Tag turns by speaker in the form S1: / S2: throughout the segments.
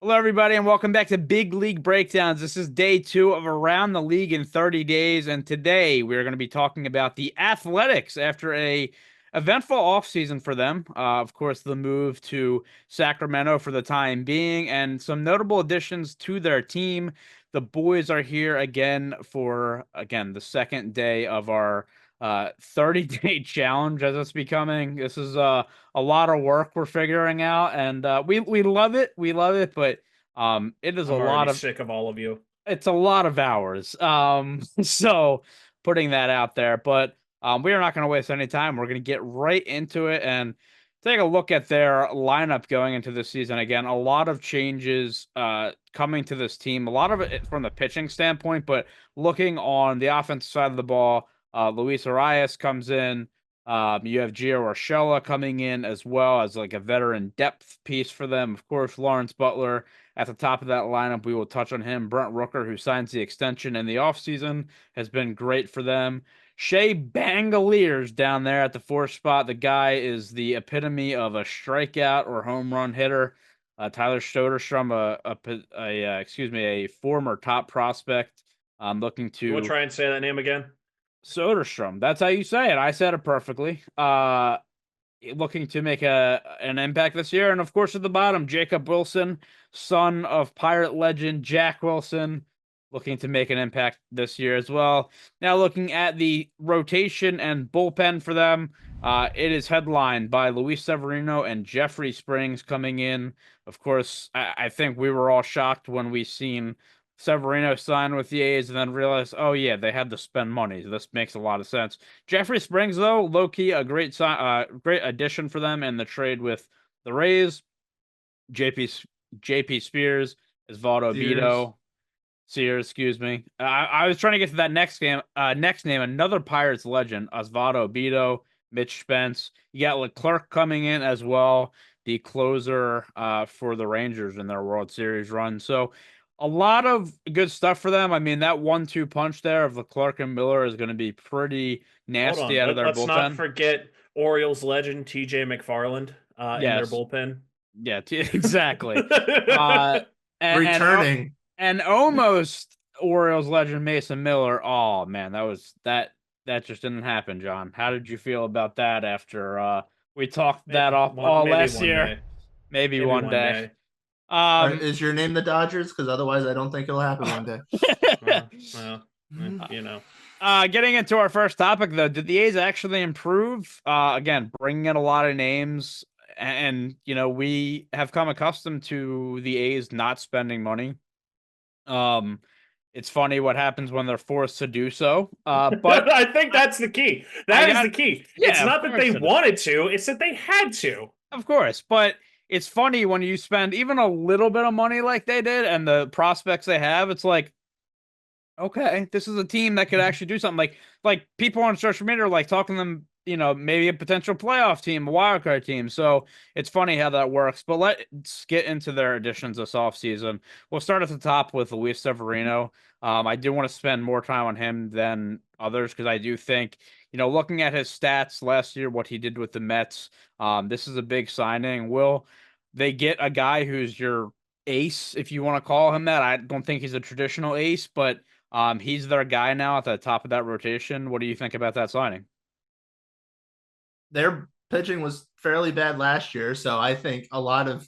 S1: Hello, everybody, and welcome back to Big League Breakdowns. This is day 2 of Around the League in 30 Days, and today we're going to be talking about the Athletics after a eventful offseason for them. Of course, the move to Sacramento for the time being, and some notable additions to their team. The boys are here again for, the second day of our 30-day challenge as it's becoming. This is a lot of work we're figuring out, and we love it. We love it, but it is a
S2: I'm already
S1: lot of
S2: sick of all of you.
S1: it's a lot of hours. So putting that out there, but we are not going to waste any time. We're going to get right into it and take a look at their lineup going into the season. Again, a lot of changes coming to this team. A lot of it from the pitching standpoint, but looking on the offensive side of the ball, Luis Arias comes in. You have Gio Urshela coming in as well as like a veteran depth piece for them. Of course, Lawrence Butler at the top of that lineup. We will touch on him. Brent Rooker, who signs the extension in the offseason, has been great for them. Shea Bangaliers down there at the 4th spot. The guy is the epitome of a strikeout or home run hitter. Tyler Soderstrom, a former top prospect, looking
S2: You want
S1: to
S2: to try and say that name again?
S1: Soderstrom. That's how you say it. I said it perfectly. Looking to make an impact this year. And of course, at the bottom, Jacob Wilson, son of Pirate legend Jack Wilson, looking to make an impact this year as well. Now, looking at the rotation and bullpen for them, it is headlined by Luis Severino and Jeffrey Springs coming in. Of course, I think we were all shocked when we seen Severino sign with the A's and then realized, oh yeah, they had to spend money. This makes a lot of sense. Jeffrey Springs, though, low key a great addition for them in the trade with the Rays. JP JP Spears, Osvaldo
S3: Sears.
S1: Sears, excuse me. I was trying to get to that next name, another Pirates legend, Osvaldo Bido, Mitch Spence. You got Leclerc coming in as well, the closer for the Rangers in their World Series run. So a lot of good stuff for them. I mean, that 1-2 punch there of Leclerc and Miller is going to be pretty
S2: Hold
S1: nasty
S2: on.
S1: out of their
S2: Let's not
S1: bullpen.
S2: forget Orioles legend TJ McFarland in their
S1: Yes,
S2: bullpen.
S1: yeah, exactly. Uh, and and oh,
S3: Returning.
S1: and almost Orioles legend Mason Miller. Oh man, that just didn't happen, John. How did you feel about that after we talked that off all
S2: Maybe
S1: last
S2: one
S1: year?
S2: day.
S1: Maybe
S2: Maybe
S1: one
S2: one
S1: day.
S2: day.
S1: Um,
S3: Is your name the Dodgers? Because otherwise, I don't think it'll happen one day.
S2: Well,
S3: Mhm.
S2: you know.
S1: getting into our first topic though, did the A's actually improve? Again, bringing in a lot of names, and we have come accustomed to the A's not spending money. Um, it's funny what happens when they're forced to do so. But
S2: I think
S1: I,
S2: that's the key.
S1: I
S2: That is
S1: got
S2: the key. It's
S1: yeah, of
S2: not that they
S1: course it is.
S2: wanted to, it's that they had to.
S1: Of course, but it's funny when you spend even a little bit of money like they did and the prospects they have. It's like, okay, this is a team that could actually do something. Like people on social media are like talking to them, maybe a potential playoff team, a wild card team. So it's funny how that works. But let's get into their additions this offseason. We'll start at the top with Luis Severino. I do want to spend more time on him than others because I do think, looking at his stats last year, what he did with the Mets, this is a big signing. Will they get a guy who's your ace, if you want to call him that? I don't think he's a traditional ace, but he's their guy now at the top of that rotation. What do you think about that signing?
S3: Their pitching was fairly bad last year, so I think a lot of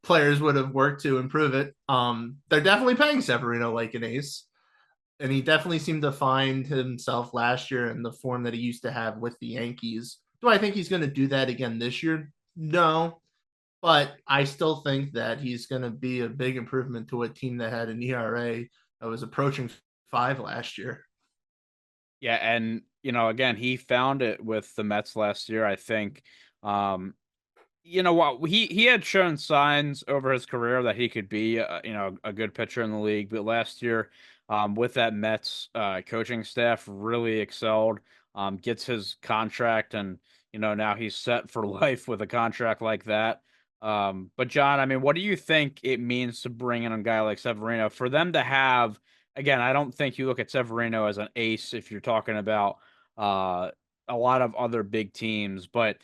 S3: players would have worked to improve it. They're definitely paying Severino like an ace, and he definitely seemed to find himself last year in the form that he used to have with the Yankees. Do I think he's going to do that again this year? No, but I still think that he's going to be a big improvement to a team that had an ERA that was approaching 5 last year.
S1: Yeah, and again, he found it with the Mets last year. I think, you know what, he had shown signs over his career that he could be, a good pitcher in the league. But last year, with that Mets coaching staff, really excelled. Gets his contract, and now he's set for life with a contract like that. But John, I mean, what do you think it means to bring in a guy like Severino for them to have? Again, I don't think you look at Severino as an ace if you're talking about uh, a lot of other big teams, but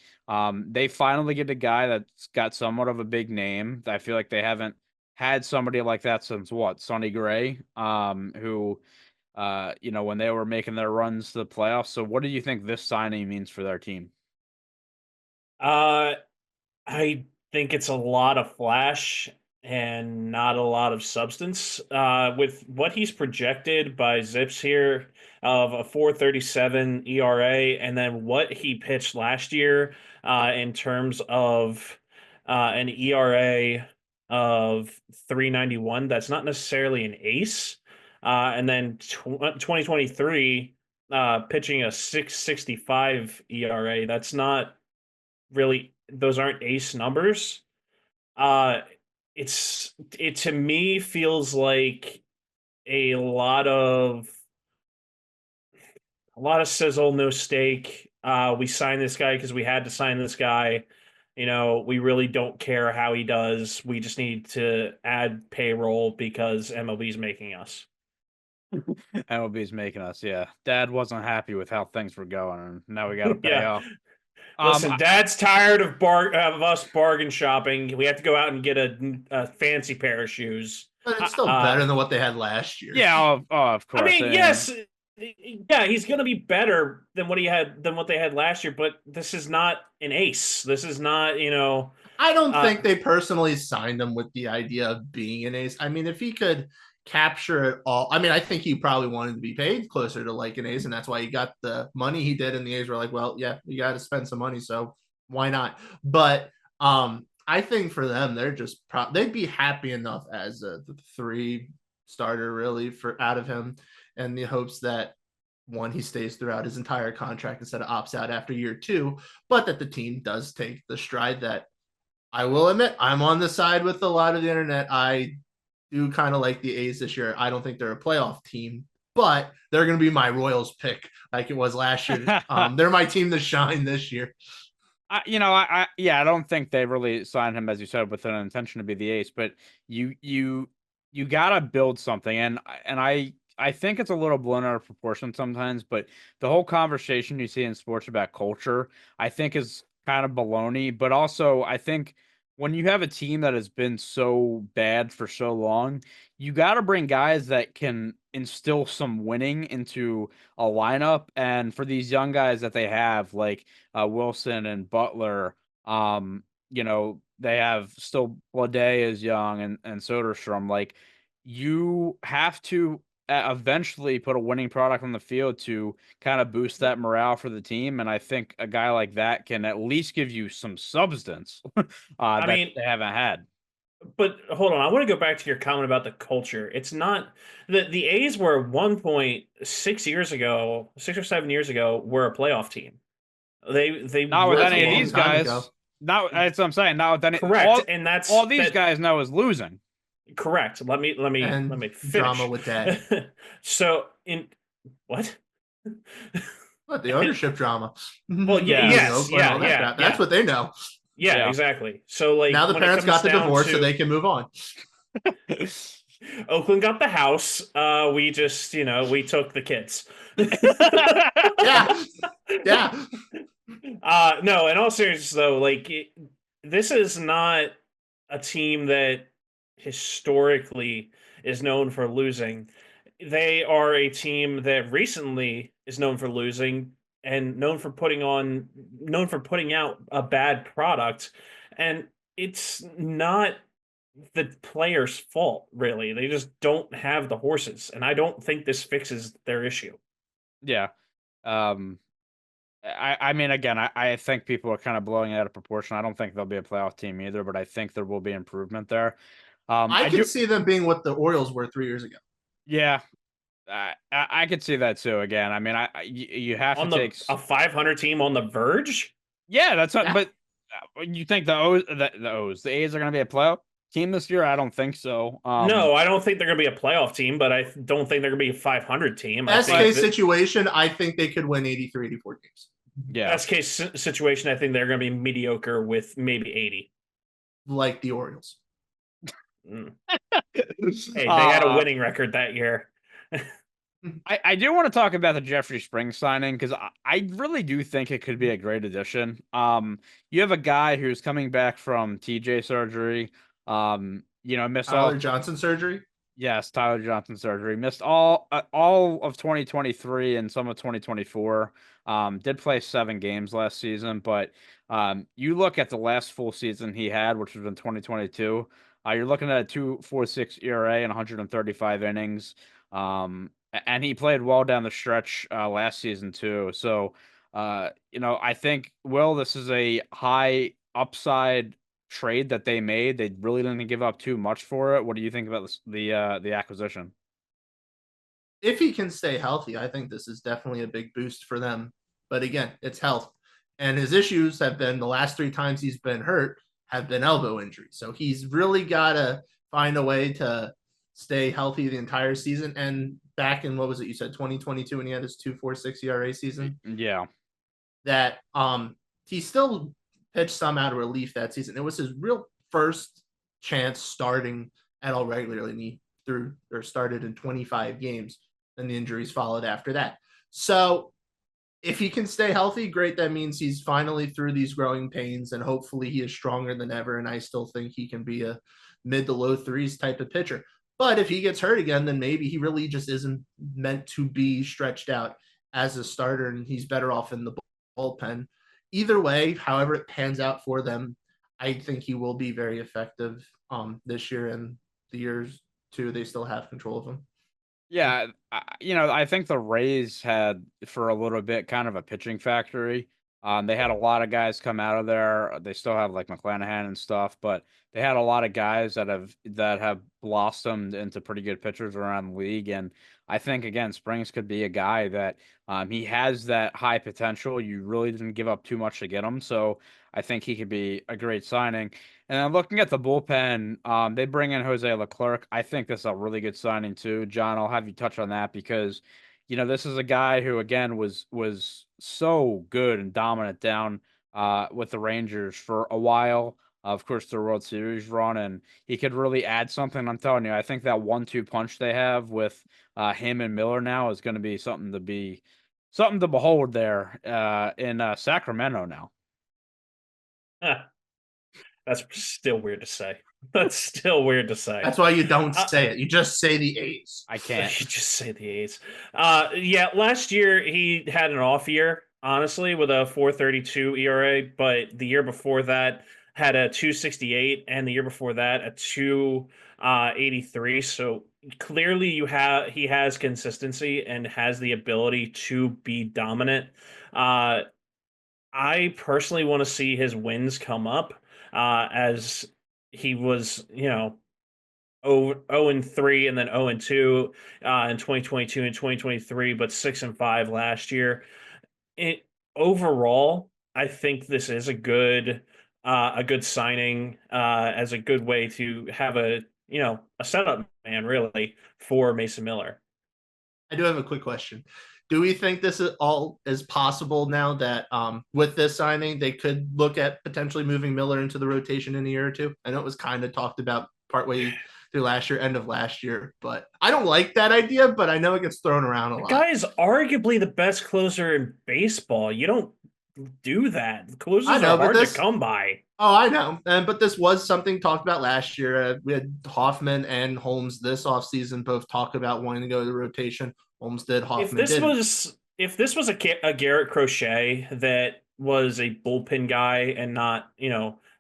S1: they finally get a guy that's got somewhat of a big name. I feel like they haven't had somebody like that since what, Sonny Gray, who, when they were making their runs to the playoffs. So what do you think this signing means for their team?
S2: Uh, I think it's a lot of flash and not a lot of substance. With what he's projected by Zips here of a 4.37 ERA, and then what he pitched last year in terms of an ERA of 3.91, that's not necessarily an ace. And then 2023 pitching a 6.65 ERA, that's not really, those aren't ace numbers. Uh it to me feels like a lot of sizzle, no steak. We signed this guy because we had to sign this guy. We really don't care how he does. We just need to add payroll because MLB's making us.
S1: MLB's making us, yeah. Dad wasn't happy with how things were going, and now we got to pay
S2: Yeah.
S1: off.
S2: Listen, Dad's tired of us bargain shopping. We have to go out and get a fancy pair of shoes.
S3: But it's still better than what they had last year.
S1: Yeah, of course.
S2: I mean, yes, yeah, he's going to be better than what they had last year. But this is not an ace. This is not,
S3: I don't think they personally signed him with the idea of being an ace. I mean, if he could capture it all, I mean, I think he probably wanted to be paid closer to like an ace, and that's why he got the money he did. And the A's were like, well, yeah, you got to spend some money, so why not? But I think for them, they're just they'd be happy enough as the 3 starter really for out of him, and the hopes that one, he stays throughout his entire contract instead of opts out after year 2, but that the team does take the stride that, I will admit, I'm on the side with a lot of the internet. I do kind of like the A's this year. I don't think they're a playoff team, but they're going to be my Royals pick like it was last year. They're my team to shine this year.
S1: I don't think they really signed him, as you said, with an intention to be the ace, but you gotta build something, and I think it's a little blown out of proportion sometimes, but the whole conversation you see in sports about culture, I think is kind of baloney. But also, I think when you have a team that has been so bad for so long, you got to bring guys that can instill some winning into a lineup. And for these young guys that they have, like Wilson and Butler, they have still Blade is young and Soderstrom. Like, you have to eventually put a winning product on the field to kind of boost that morale for the team. And I think a guy like that can at least give you some substance
S2: I
S1: that
S2: mean,
S1: they haven't had.
S2: but hold on, I want to go back to your comment about the culture. It's not the A's were 1.6 years ago, 6 or 7 years ago, were a playoff team. They
S1: Not with
S2: were
S1: any of these guys.
S3: Ago.
S1: Not that's what I'm saying. Not with any.
S2: correct, and that's
S1: all these guys know is losing.
S2: correct. Let me
S3: And
S2: finish.
S3: drama with that.
S2: So in what?
S3: What, the ownership drama?
S2: Well,
S1: Yeah.
S2: yes, yeah,
S3: That's
S2: yeah.
S3: what they know.
S2: Yeah,
S1: Yeah.
S2: exactly. So like
S3: Now the
S2: when it
S3: parents
S2: comes
S3: got the
S2: down
S3: divorce, so
S2: to-
S3: they can move on.
S2: Oakland got the house. We just, we took the kids.
S3: Yeah, yeah.
S2: No, in all seriousness though, like this is not a team that historically is known for losing. They are a team that recently is known for losing and known for putting out a bad product. And it's not the players' fault, really. They just don't have the horses. And I don't think this fixes their issue.
S1: Yeah. I mean, again, I think people are kind of blowing it out of proportion. I don't think they'll be a playoff team either, but I think there will be improvement there.
S3: I can see them being what the Orioles were 3 years ago.
S1: Yeah, I could see that too. Again, I mean, you have
S2: On
S1: to take
S2: a 500 team on the verge.
S1: Yeah, that's what.
S3: Yeah.
S1: But you think the A's are going to be a playoff team this year? I don't think so.
S2: No, I don't think they're going to be a playoff team, but I don't think they're going to be a 500 team.
S3: Best case situation, I think they could win 83, 84 games.
S1: Yeah.
S2: Best case situation, I think they're going to be mediocre with maybe 80.
S3: Like the Orioles.
S2: Hey, they had a winning record that year.
S1: I do want to talk about the Jeffrey Springs signing because I really do think it could be a great addition. You have a guy who's coming back from TJ surgery. missed
S3: Tyler
S1: all.
S3: Johnson surgery.
S1: Yes, Tyler Johnson surgery. Missed all of 2023 and some of 2024. Did play 7 games last season, but you look at the last full season he had, which was in 2022. You're looking at a 2.46 ERA and 135 innings. And he played well down the stretch last season too. So, I think this is a high upside trade that they made. They really didn't give up too much for it. What do you think about the acquisition?
S3: If he can stay healthy, I think this is definitely a big boost for them. But again, it's health. And his issues have been the last 3 times he's been hurt have been elbow injuries. So he's really got to find a way to stay healthy the entire season. And back in, what was it you said, 2022, when he had his 2.46 ERA season?
S1: Yeah.
S3: That he still pitched some out of relief that season. It was his real first chance starting at all regularly. And he started in 25 games, and the injuries followed after that. So if he can stay healthy, great. That means he's finally through these growing pains, and hopefully he is stronger than ever. And I still think he can be a mid to low threes type of pitcher. But if he gets hurt again, then maybe he really just isn't meant to be stretched out as a starter, and he's better off in the bullpen. Either way, however it pans out for them, I think he will be very effective this year and the years too. They still have control of him.
S1: Yeah, I think the Rays had for a little bit kind of a pitching factory. They had a lot of guys come out of there. They still have like McClanahan and stuff, but they had a lot of guys that have blossomed into pretty good pitchers around the league. And I think again, Springs could be a guy that he has that high potential. You really didn't give up too much to get him, so I think he could be a great signing. And then looking at the bullpen, they bring in Jose Leclerc. I think that's a really good signing too. John, I'll have you touch on that because, this is a guy who again was so good and dominant down with the Rangers for a while. Of course, the World Series run, and he could really add something. I'm telling you, I think that 1-2 punch they have with him and Miller now is going to be something to behold there in Sacramento now.
S2: That's still weird to say. That's still weird to say.
S3: That's why you don't say it. You just say the A's.
S1: I can't.
S2: You just say the A's. Yeah, last year he had an off year, honestly, with a 4.32 ERA, but the year before that had a 2.68, and the year before that a 2.83. So clearly he has consistency and has the ability to be dominant. I personally want to see his wins come up as he was, 0-3 and then 0-2 in 2022 and 2023, but 6-5 last year. Overall, I think this is a good signing as a good way to have a setup man really for Mason Miller.
S3: I do have a quick question. Do we think this is all is possible now that with this signing, they could look at potentially moving Miller into the rotation in a year or two? I know it was kind of talked about partway through last year, end of last year, but I don't like that idea, but I know it gets thrown around a lot.
S2: The guy is arguably the best closer in baseball. You don't do that. Closers are hard to come by.
S3: Oh, I know. But this was something talked about last year. We had Hoffman and Holmes this offseason both talk about wanting to go to the rotation. Holmes did. Hoffman
S2: if this was a Garrett Crochet that was a bullpen guy and not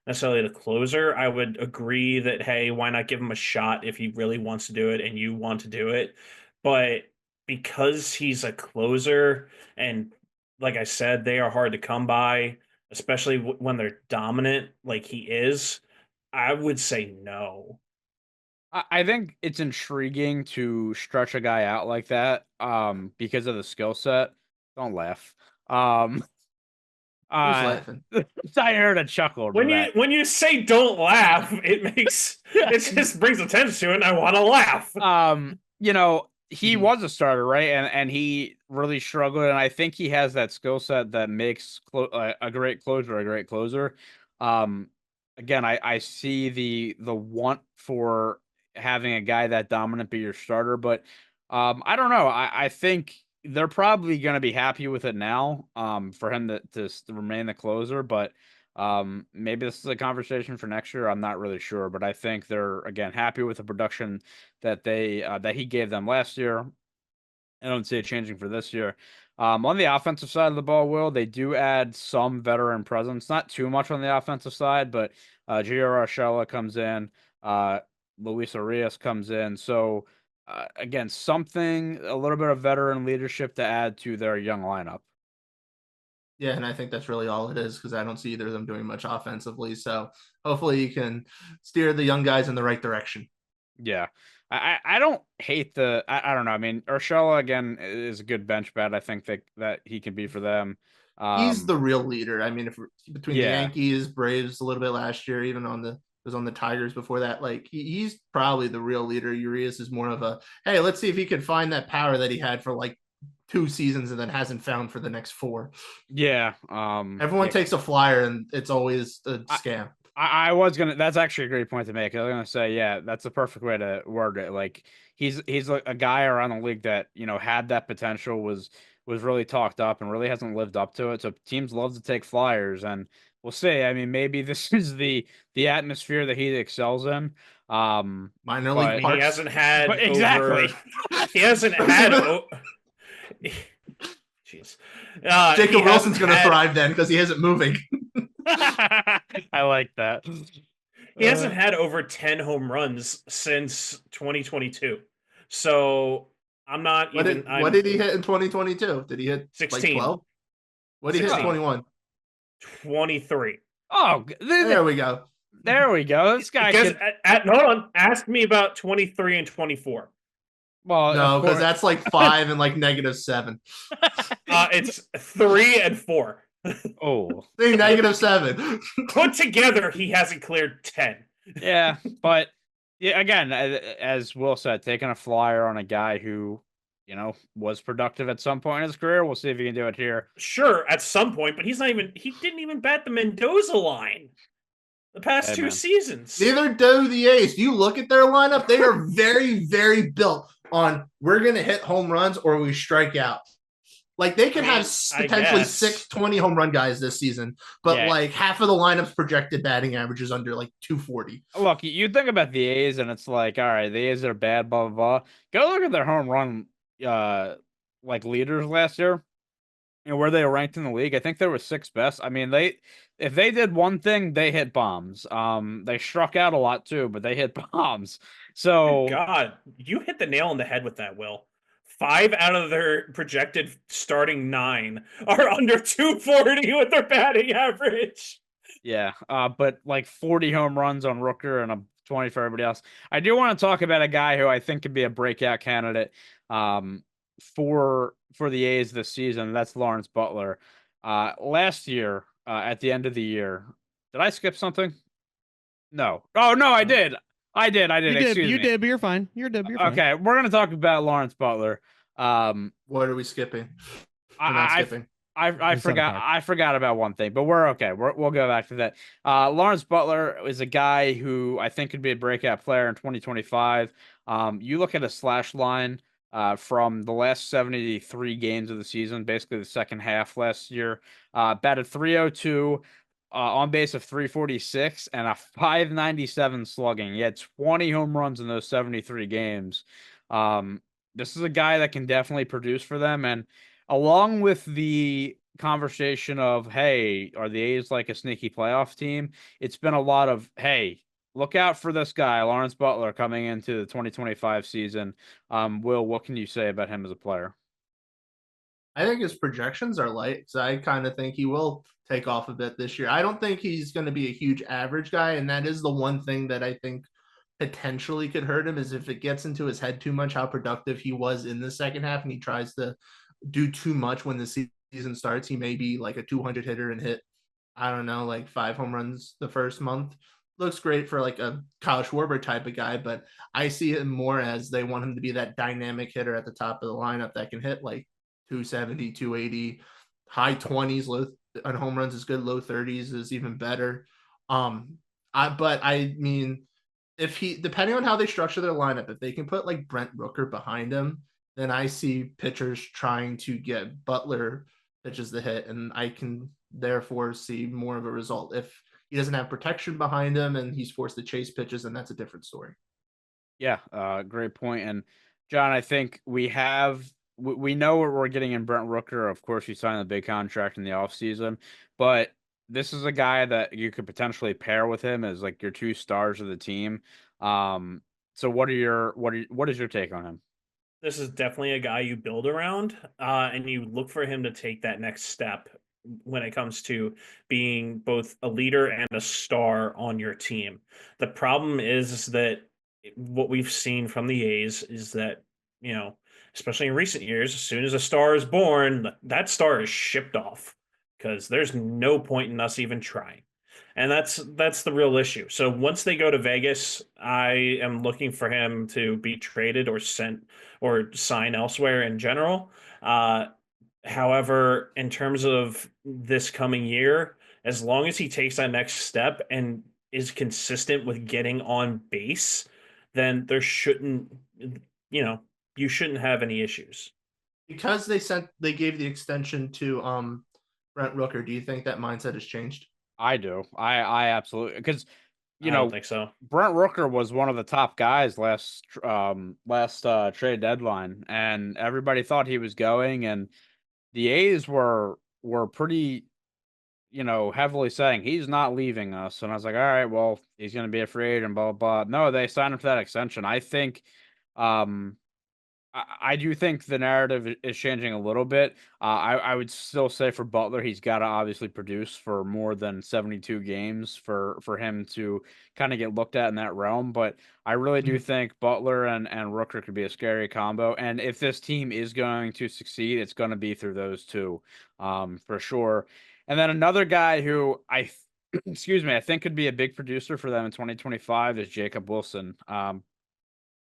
S2: necessarily the closer, I would agree that hey, why not give him a shot if he really wants to do it and you want to do it. But because he's a closer and like I said, they are hard to come by, especially when they're dominant like he is, I would say no.
S1: I think it's intriguing to stretch a guy out like that because of the skill set. Don't laugh.
S3: Who's laughing?
S1: I heard a chuckle.
S2: When you say don't laugh, it just brings attention to it and I want to laugh.
S1: He was a starter, right? And he really struggled, and I think he has that skill set that makes a great closer. Again, I see the want for having a guy that dominant be your starter, but I don't know. I think they're probably going to be happy with it now for him to remain the closer, but Maybe this is a conversation for next year. I'm not really sure, but I think they're again happy with the production that he gave them last year. I don't see it changing for this year. On the offensive side of the ball, Will, they do add some veteran presence, not too much on the offensive side, but Gio Urshela comes in, uh, Luis Arias comes in. So again, something a little bit of veteran leadership to add to their young lineup.
S3: Yeah, and I think that's really all it is because I don't see either of them doing much offensively. So hopefully you can steer the young guys in the right direction.
S1: Yeah. I don't hate I don't know. I mean, Urshela again is a good bench bet. I think that he can be for them.
S3: He's
S1: Um,
S3: the real leader. I mean, if between the
S1: yeah.
S3: Yankees, Braves a little bit last year, even was on the Tigers before that, like he's probably the real leader. Urias is more of a hey, let's see if he can find that power that he had for like 2 seasons and then hasn't found for the next 4.
S1: Yeah.
S3: Everyone
S1: Yeah.
S3: takes a flyer and it's always a
S1: I,
S3: scam.
S1: I was gonna. That's actually a great point to make. I was gonna say, yeah, that's the perfect way to word it. Like he's a guy around the league that had that potential, was really talked up, and really hasn't lived up to it. So teams love to take flyers, and we'll see. I mean, maybe this is the atmosphere that he excels in.
S3: Minor
S2: I
S3: league
S1: But
S2: mean, he
S3: parks.
S2: hasn't had
S1: but exactly.
S2: he hasn't had jeez. He
S3: Jacob
S2: hasn't
S3: Wilson's going to
S2: had
S3: thrive then because he isn't moving.
S1: I like that.
S2: he hasn't had over 10 home runs since 2022. So I'm not even
S3: What
S2: I'm
S3: did he hit in 2022? Did he hit like
S2: 16.
S3: 12? What did he hit in
S2: 16.
S3: 21?
S2: 23.
S1: Oh,
S3: There we go.
S1: there we go. This guy
S2: Because
S1: could.
S2: hold on, ask me about 23 and 24.
S1: Well, of
S3: No, because
S1: course.
S3: that's like 5 and like -7.
S2: It's 3 and 4.
S1: Oh,
S3: Say -7.
S2: Put together, he hasn't cleared 10.
S1: yeah, but yeah, again, as Will said, taking a flyer on a guy who, was productive at some point in his career. We'll see if he can do it here.
S2: Sure, at some point, but he didn't even bat the Mendoza line the past
S1: Hey,
S2: 2
S1: man.
S2: seasons.
S3: Neither do the A's. You look at their lineup, they are very, very built on we're going to hit home runs or we strike out. Like they could have potentially 6 home run guys this season, but
S1: Yeah.
S3: like half of the lineup's projected batting average is under like 240.
S1: Look, you think about the A's, and it's like, all right, the A's are bad, blah blah blah. Go look at their home run, like leaders last year, and where they were ranked in the league. I think they were 6th best. I mean, if they did one thing, they hit bombs. They struck out a lot too, but they hit bombs. So
S2: God, you hit the nail on the head with that, Will. 5 out of their projected starting 9 are under 240 with their batting average.
S1: yeah, but like 40 home runs on Rooker and a 20 for everybody else. I do want to talk about a guy who I think could be a breakout candidate for the A's this season. That's Lawrence Butler. Last year, at the end of the year, did I skip something? No. Oh no, I did. I did. Excuse
S4: you
S1: me.
S4: did, but you're fine. You're fine.
S1: Okay, we're gonna talk about Lawrence Butler.
S3: What are we skipping? We're not skipping.
S1: I forgot about one thing, but we're okay. We'll go back to that. Lawrence Butler is a guy who I think could be a breakout player in 2025. You look at a slash line from the last 73 games of the season, basically the second half last year. Batted 302, on base of 346, and a 597 slugging. He had 20 home runs in those 73 games. This is a guy that can definitely produce for them, and along with the conversation of, hey, are the A's like a sneaky playoff team? It's been a lot of, hey, look out for this guy, Lawrence Butler, coming into the 2025 season. Will, what can you say about him as a player?
S3: I think his projections are light. So I kind of think he will take off a bit this year. I don't think he's going to be a huge average guy. And that is the one thing that I think potentially could hurt him is if it gets into his head too much, how productive he was in the second half and he tries to do too much when the season starts. He may be like a 200 hitter and hit, I don't know, like 5 home runs the first month. Looks great for like a Kyle Schwarber type of guy, but I see him more as they want him to be that dynamic hitter at the top of the lineup that can hit like 270, 280, high 20s, low on home runs is good, low 30s is even better. But I mean, if he, depending on how they structure their lineup, if they can put like Brent Rooker behind him, then I see pitchers trying to get Butler pitches the hit, and I can therefore see more of a result. If he doesn't have protection behind him and he's forced to chase pitches, then that's a different story.
S1: Yeah, great point. And John, I think we know what we're getting in Brent Rooker. Of course, he signed a big contract in the offseason, but this is a guy that you could potentially pair with him as like your two stars of the team. So what is your take on him?
S2: This is definitely a guy you build around, and you look for him to take that next step when it comes to being both a leader and a star on your team. The problem is that what we've seen from the A's is that, especially in recent years, as soon as a star is born, that star is shipped off because there's no point in us even trying. And that's the real issue. So once they go to Vegas, I am looking for him to be traded or sent or sign elsewhere in general. However, in terms of this coming year, as long as he takes that next step and is consistent with getting on base, then there shouldn't, you know, you shouldn't have any issues.
S3: Because they gave the extension to Brent Rooker, do you think that mindset has changed?
S1: I do. I absolutely, because
S2: I don't think so.
S1: Brent Rooker was one of the top guys last trade deadline, and everybody thought he was going, and the A's were pretty, heavily saying he's not leaving us. And I was like, all right, well, he's going to be a free agent, blah, blah, blah. No, they signed him for that extension. I think, um, I do think the narrative is changing a little bit. I would still say for Butler, he's got to obviously produce for more than 72 games for him to kind of get looked at in that realm. But I really do think Butler and Rooker could be a scary combo. And if this team is going to succeed, it's going to be through those two, for sure. And then another guy who excuse me, I think could be a big producer for them in 2025 is Jacob Wilson.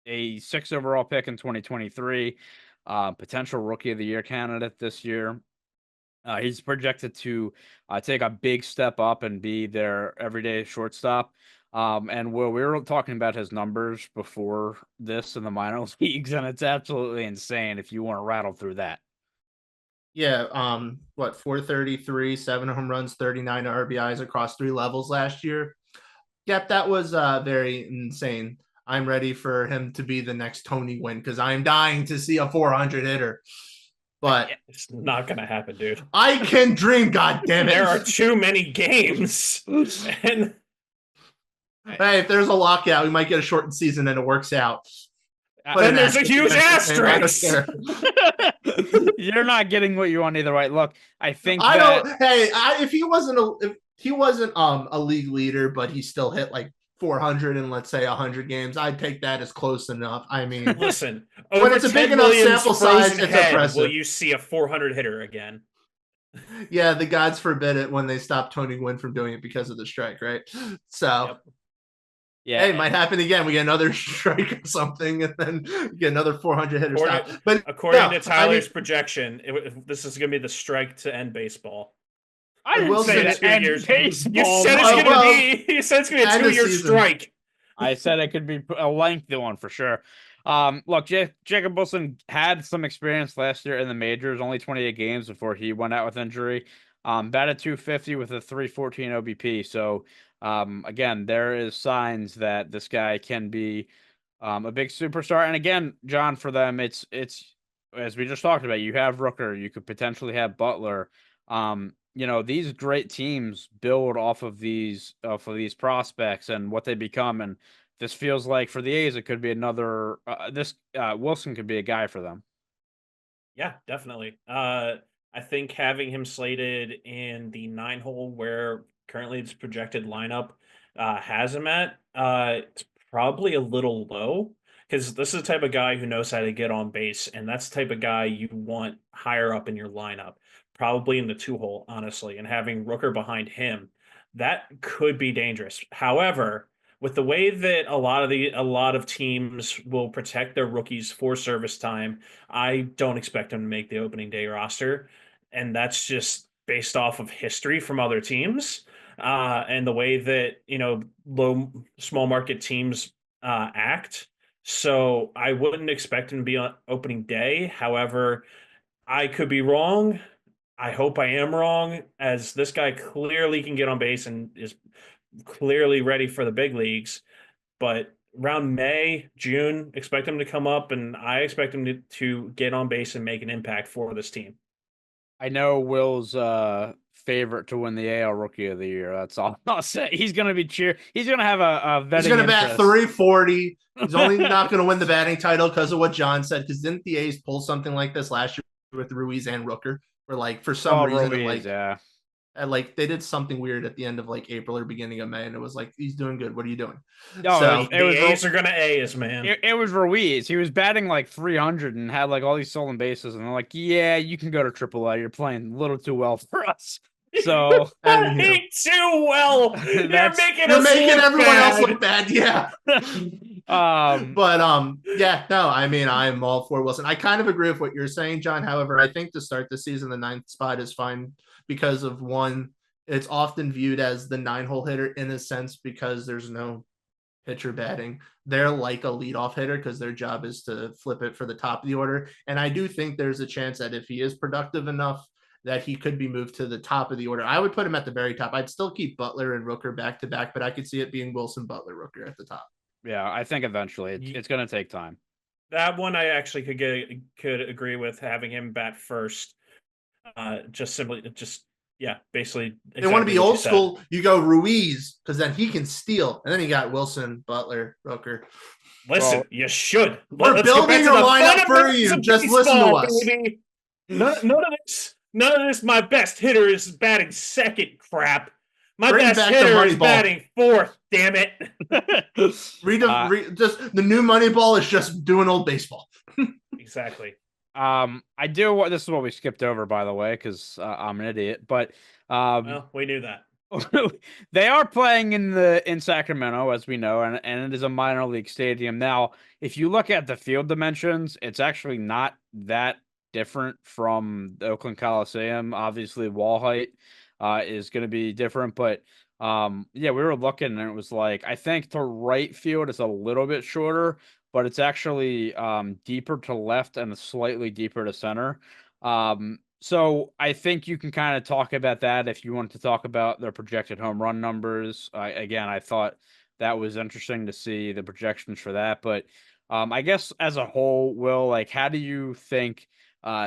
S1: A 6 overall pick in 2023, potential rookie of the year candidate this year. He's projected to take a big step up and be their everyday shortstop. And Will, we were talking about his numbers before this in the minor leagues, and it's absolutely insane if you want to rattle through that.
S3: Yeah, 433, 7 home runs, 39 RBIs across 3 levels last year. Yep, that was very insane. I'm ready for him to be the next Tony Gwynn because I'm dying to see a 400 hitter. But
S2: it's not going to happen, dude.
S3: I can dream, God damn it.
S2: There are too many games. And
S3: hey, if there's a lockout, we might get a shortened season and it works out.
S2: Then there's a huge asterisk.
S1: You're not getting what you want either way. Look, I think
S3: if he wasn't a league leader, but he still hit like 400 in, let's say, 100 games, I'd take that as close enough. I mean,
S2: listen,
S3: when it's a big enough sample size, it's impressive.
S2: Will you see a 400 hitter again?
S3: Yeah, the gods forbid it when they stop Tony Gwynn from doing it because of the strike, right? So,
S2: yep.
S3: Yeah, hey, it might happen again. We get another strike or something, and then get another 400 hitter stop. But
S2: according to Tyler's projection, this is going to be the strike to end baseball.
S1: I didn't say that end baseball.
S2: You said it's going to be. You said it's going to be a 2-year strike.
S1: I said it could be a lengthy one for sure. Look, Jacob Wilson had some experience last year in the majors, only 28 games before he went out with injury. Batted .250 with a .314 OBP. So, again, there is signs that this guy can be a big superstar. And again, John, for them, it's as we just talked about. You have Rooker, you could potentially have Butler. These great teams build off of these prospects and what they become. And this feels like for the A's, it could be another. Wilson could be a guy for them.
S2: Yeah, definitely. I think having him slated in the 9-hole where currently its projected lineup has him at, it's probably a little low because this is the type of guy who knows how to get on base, and that's the type of guy you want higher up in your lineup, probably in the 2-hole, honestly, and having Rooker behind him, that could be dangerous. However, with the way that a lot of teams will protect their rookies for service time, I don't expect them to make the opening day roster. And that's just based off of history from other teams and the way that, small market teams act. So I wouldn't expect him to be on opening day. However, I could be wrong. I hope I am wrong, as this guy clearly can get on base and is clearly ready for the big leagues. But around May, June, expect him to come up, and I expect him to get on base and make an impact for this team.
S1: I know Will's favorite to win the AL Rookie of the Year. That's all I'll say. He's going to be He's going to have a
S3: He's
S1: vetting
S3: going to bat
S1: interest.
S3: 340. He's only not going to win the batting title because of what John said. Because didn't the A's pull something like this last year with Ruiz and Rooker? Where like for some reason,
S1: Ruiz,
S3: like they did something weird at the end of like April or beginning of May, and it was like, he's doing good. What are you doing?
S1: No,
S3: So
S2: the A's are going to A's, man.
S1: It was Ruiz. He was batting like 300 and had like all these stolen bases, and they're like, "Yeah, you can go to AAA. You're playing a little too well for us." So
S2: and, too well. You're making
S3: everyone else look bad. Yeah.
S1: But
S3: yeah, no, I mean, I'm all for Wilson. I kind of agree with what you're saying, John. However, I think to start the season, the 9th spot is fine because of one, it's often viewed as the 9-hole hitter in a sense because there's no pitcher batting. They're like a leadoff hitter because their job is to flip it for the top of the order. And I do think there's a chance that if he is productive enough, that he could be moved to the top of the order. I would put him at the very top. I'd still keep Butler and Rooker back to back, but I could see it being Wilson, Butler, Rooker at the top.
S1: Yeah, I think eventually it's going to take time.
S2: That one I actually could agree with, having him bat first. Basically. Exactly
S3: they want to be old school. You go Ruiz because then he can steal, and then you got Wilson, Butler, Rooker.
S2: Listen, you should.
S3: We're building your lineup for you. Just listen to us.
S2: Baby. None of this. My best hitter is batting second. Crap. My best hitter is batting fourth. Damn it.
S3: Just the new Moneyball is just doing old baseball.
S2: Exactly.
S1: I do. This is what we skipped over, by the way, because I'm an idiot. But
S2: well, we knew that.
S1: They are playing in Sacramento, as we know, and it is a minor league stadium. Now, if you look at the field dimensions, it's actually not that different from the Oakland Coliseum. Obviously, wall height is going to be different, but yeah, we were looking, and it was like, I think to right field is a little bit shorter, but it's actually deeper to left and slightly deeper to center. So I think you can kind of talk about that if you want to talk about their projected home run numbers. Again, I thought that was interesting to see the projections for that. But I guess as a whole, Will, like, how do you think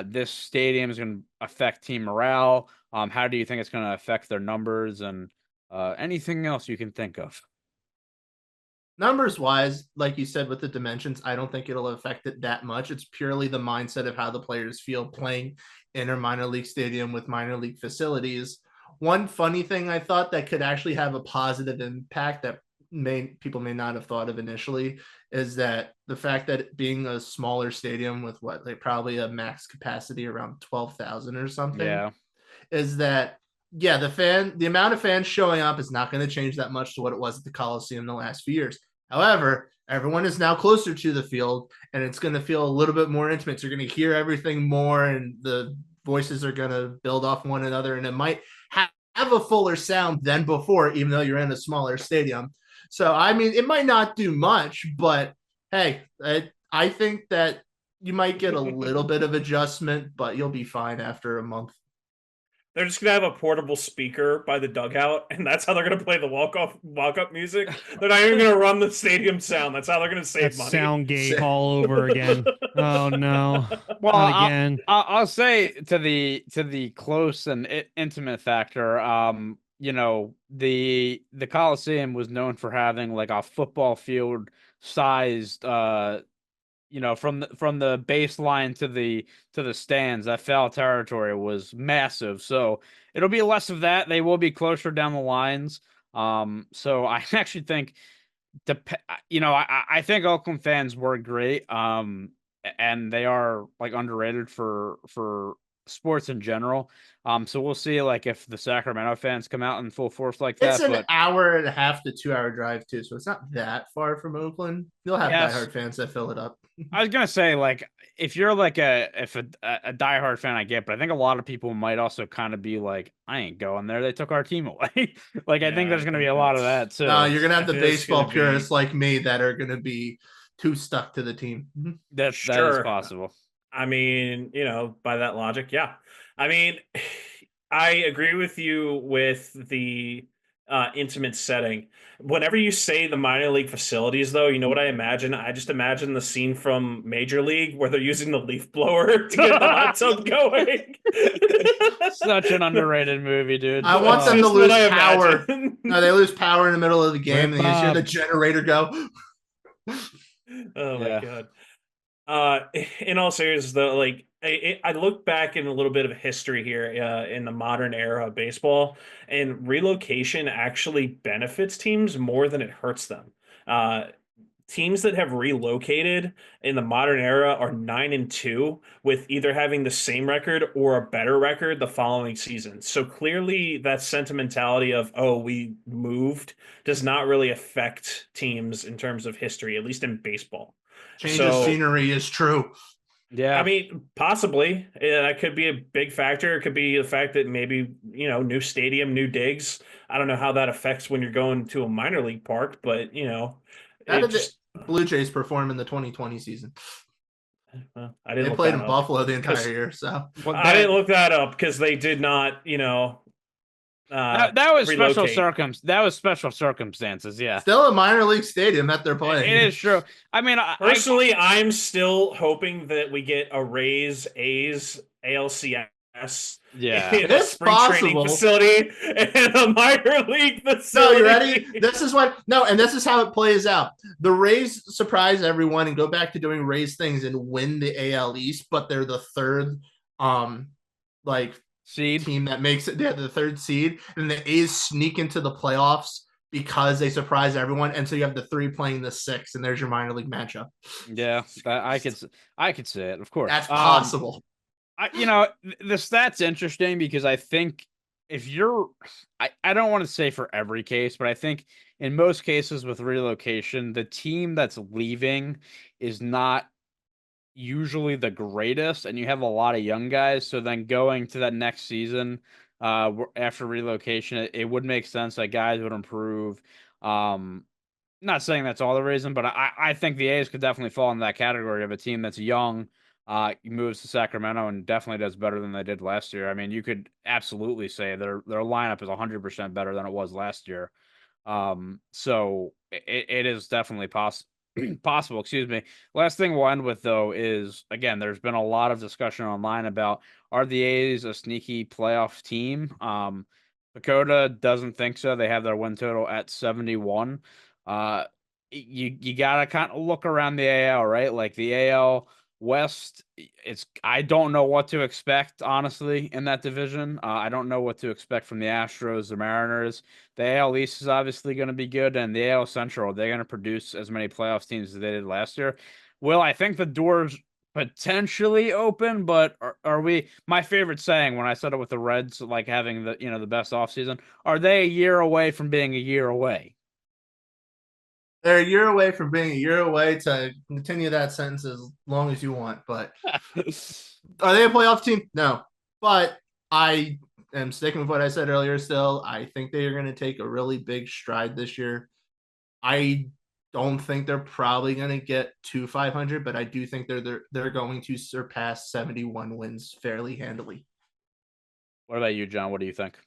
S1: this stadium is going to affect team morale? How do you think it's going to affect their numbers and anything else you can think of?
S3: Numbers wise, like you said, with the dimensions, I don't think it'll affect it that much. It's purely the mindset of how the players feel playing in a minor league stadium with minor league facilities. One funny thing I thought that could actually have a positive impact that people may not have thought of initially is that the fact that being a smaller stadium with probably a max capacity around 12,000 or something, is that the amount of fans showing up is not going to change that much to what it was at the Coliseum the last few years. However, everyone is now closer to the field, and it's going to feel a little bit more intimate. So you're going to hear everything more, and the voices are going to build off one another, and it might have a fuller sound than before, even though you're in a smaller stadium. So, I mean, it might not do much, but hey, I think that you might get a little bit of adjustment, but you'll be fine after a month.
S2: They're just gonna have a portable speaker by the dugout, and that's how they're gonna play the walk-up music. They're not even gonna run the stadium sound. That's how they're gonna save money.
S4: Soundgate all over again. Oh no!
S1: Well,
S4: not again.
S1: I'll say to the close and intimate factor. You know, the Coliseum was known for having like a football field sized you know, from the baseline to the stands, that foul territory was massive. So it'll be less of that. They will be closer down the lines. So I actually think I think Oakland fans were great. And they are like underrated for sports in general. So we'll see like if the Sacramento fans come out in full force like that.
S3: It's an hour and a half to 2 hour drive too, so it's not that far from Oakland. You'll have diehard fans that fill it up.
S1: I was gonna say, like, if you're like a diehard fan, I get, but I think a lot of people might also kind of be like, I ain't going there. They took our team away. Like, I think there's gonna be a lot of that too.
S3: No, you're gonna have the baseball purists like me that are gonna be too stuck to the team.
S1: That is possible.
S2: I mean, by that logic, yeah. I mean, I agree with you with the intimate setting. Whenever you say the minor league facilities, though, you know what I imagine? I just imagine the scene from Major League where they're using the leaf blower to get the hot tub going.
S1: Such an underrated movie, dude.
S3: I want
S2: That's
S3: them to
S2: just what
S3: lose
S2: I
S3: power.
S2: imagine.
S3: No, they lose power in the middle of the game,
S4: Rip
S3: and you just hear the
S4: Bob.
S3: generator go.
S2: Oh my
S1: Yeah.
S2: god. In all seriousness, though, like I look back in a little bit of history here in the modern era of baseball, and relocation actually benefits teams more than it hurts them. Uh, Teams that have relocated in the modern era are 9-2, with either having the same record or a better record the following season. So clearly, that sentimentality of "oh, we moved" does not really affect teams in terms of history, at least in baseball.
S3: Change of
S2: So
S3: scenery is true.
S1: Yeah.
S2: I mean, possibly. Yeah, that could be a big factor. It could be the fact that maybe, new stadium, new digs. I don't know how that affects when you're going to a minor league park, but,
S3: How
S2: it
S3: did the
S2: just,
S3: Blue Jays perform in the 2020 season?
S2: I
S3: They
S2: didn't look
S3: played
S2: that
S3: in
S2: up
S3: Buffalo the entire
S2: 'cause
S3: year, so
S1: Well,
S2: I didn't look that up because they did not,
S1: that was
S2: relocate.
S1: special circumstances. Yeah,
S3: still a minor league stadium that they're
S1: it
S3: playing.
S1: is true. I mean,
S2: Personally, I'm still hoping that we get a Rays A's ALCS
S1: yeah.
S2: in a
S3: It's
S2: spring training
S3: possible.
S2: facility and a minor league
S3: No,
S2: facility.
S3: you ready? This is and this is how it plays out. The Rays surprise everyone and go back to doing Rays things and win the AL East, but they're the third, like
S1: Seed.
S3: team that makes it. They're the third seed, and the A's sneak into the playoffs because they surprise everyone, and so you have the three playing the six, and there's your minor league matchup.
S1: Yeah, I could say it, of course.
S3: That's possible.
S1: The stat's interesting because I think if you're, I don't want to say for every case, but I think in most cases with relocation, the team that's leaving is not usually the greatest, and you have a lot of young guys. So then going to that next season, after relocation, it would make sense that guys would improve. Not saying that's all the reason, but I think the A's could definitely fall in that category of a team that's young, moves to Sacramento and definitely does better than they did last year. I mean, you could absolutely say their lineup is 100% better than it was last year. So it is definitely possible. Excuse me. Last thing we'll end with though is again, there's been a lot of discussion online about are the A's a sneaky playoff team? Pacoda doesn't think so. They have their win total at 71. Uh, you gotta kind of look around the AL, right? Like the AL West, I don't know what to expect honestly in that division. I don't know what to expect from the Astros, the Mariners. The AL East is obviously going to be good, and the AL Central, they're going to produce as many playoffs teams as they did last year. Well, I think the doors potentially open, but are we? My favorite saying when I said it with the Reds, like having the best offseason, are they a year away from being a year away?
S3: They're a year away from being a year away. To continue that sentence as long as you want, but are they a playoff team? No, but I am sticking with what I said earlier. Still, I think they are going to take a really big stride this year. I don't think they're probably going to get to 500, but I do think they're going to surpass 71 wins fairly handily.
S1: What about you, John? What do you think?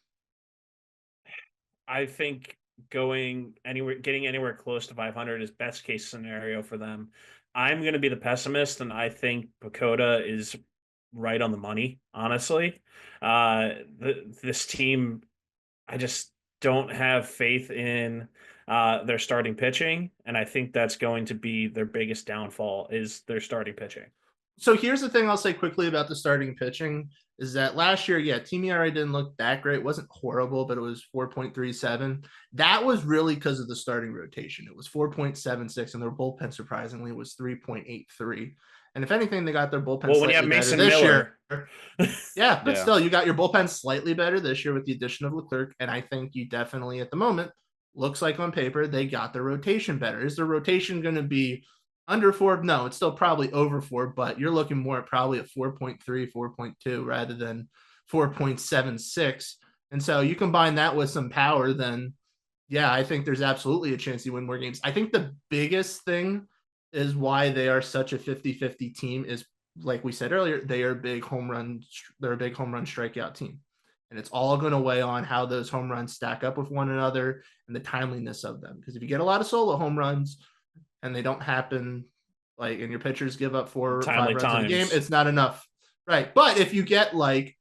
S2: I think getting anywhere close to 500 is best case scenario for them. I'm going to be the pessimist, and I think Pacoda is right on the money. Honestly, this team, I just don't have faith in their starting pitching, and I think that's going to be their biggest downfall is their starting pitching.
S3: So here's the thing I'll say quickly about the starting pitching is that last year, yeah, Team ERA didn't look that great. It wasn't horrible, but it was 4.37. That was really because of the starting rotation. It was 4.76, and their bullpen surprisingly was 3.83. And if anything, they got their bullpen
S2: Well, when you have
S3: slightly better
S2: Mason
S3: this
S2: Miller,
S3: year. Yeah, but
S1: Yeah.
S3: still, you got your bullpen slightly better this year with the addition of Leclerc. And I think you definitely, at the moment, looks like on paper, they got their rotation better. Is the rotation going to be under 4? No, it's still probably over 4, but you're looking more at probably at 4.3, 4.2 rather than 4.76. And so you combine that with some power, then yeah, I think there's absolutely a chance you win more games. I think the biggest thing is why they are such a 50-50 team is like we said earlier, they're a big home run strikeout team. And it's all going to weigh on how those home runs stack up with one another and the timeliness of them. Because if you get a lot of solo home runs and they don't happen, like, and your pitchers give up 4 or 5
S2: Timely
S3: runs in a game,
S2: times.
S3: it's not enough. Right. But if you get like,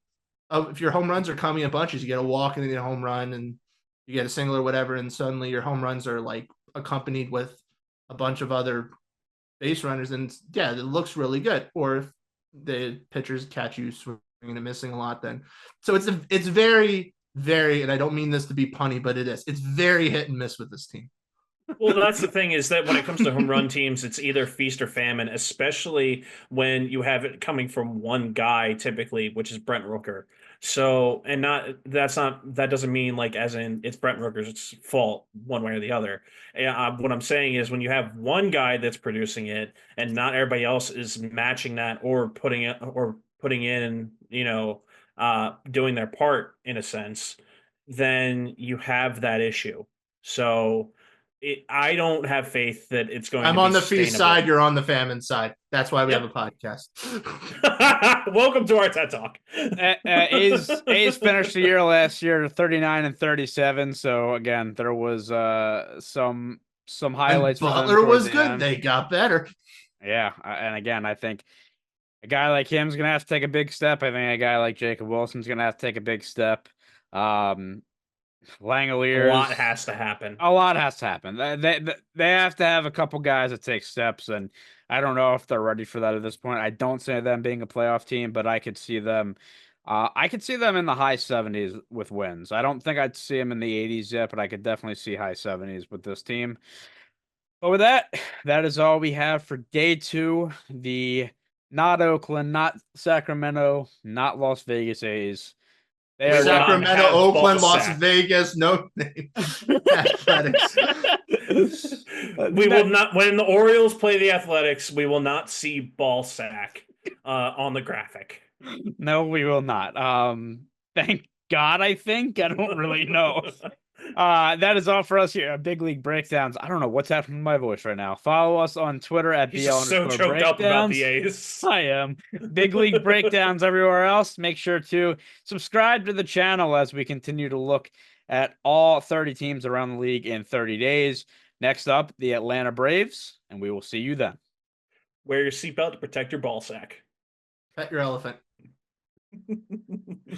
S3: if your home runs are coming in bunches, you get a walk and then a home run and you get a single or whatever, and suddenly your home runs are like accompanied with a bunch of other base runners, and yeah, it looks really good. Or if the pitchers catch you swinging and missing a lot, then so it's very, very, and I don't mean this to be punny, but it's very hit and miss with this team.
S2: Well, that's the thing, is that when it comes to home run teams, it's either feast or famine, especially when you have it coming from one guy, typically, which is Brent Rooker. So, and that doesn't mean like as in it's Brent Rooker's fault one way or the other. What I'm saying is when you have one guy that's producing it and not everybody else is matching that or putting in, doing their part in a sense, then you have that issue. So, I don't have faith that it's going to be
S3: I'm on the feast
S2: sustainable.
S3: side, you're on the famine side. That's why we have a podcast.
S2: Welcome to our TED Talk.
S1: A's finished the year last year 39-37. So again, there was some highlights.
S3: And
S1: for them
S3: Butler
S1: towards
S3: was
S1: the
S3: good.
S1: end.
S3: They got better.
S1: Yeah, and again, I think a guy like him is gonna have to take a big step. I think a guy like Jacob Wilson's gonna have to take a big step. Langoliers,
S2: A lot has to happen.
S1: A lot has to happen. They have to have a couple guys that take steps, and I don't know if they're ready for that at this point. I don't see them being a playoff team, but I could see them. I could see them in the high 70s with wins. I don't think I'd see them in the 80s yet, but I could definitely see high 70s with this team. But with that, that is all we have for day 2. The not Oakland, not Sacramento, not Las Vegas A's.
S2: They are
S3: Sacramento,
S2: not
S3: Oakland,
S2: ball
S3: Las
S2: sack.
S3: Vegas, no name Athletics.
S2: We will not. When the Orioles play the Athletics, we will not see ball sack on the graphic.
S1: No, we will not. Thank God, I think. I don't really know. That is all for us here at Big League Breakdowns. I don't know what's happening to my voice right now. Follow us on Twitter at
S2: He's just so choked up about the A's.
S1: I am. Big League Breakdowns everywhere else. Make sure to subscribe to the channel as we continue to look at all 30 teams around the league in 30 days. Next up, the Atlanta Braves, and we will see you then.
S2: Wear your seatbelt to protect your ball sack.
S3: Pet your elephant.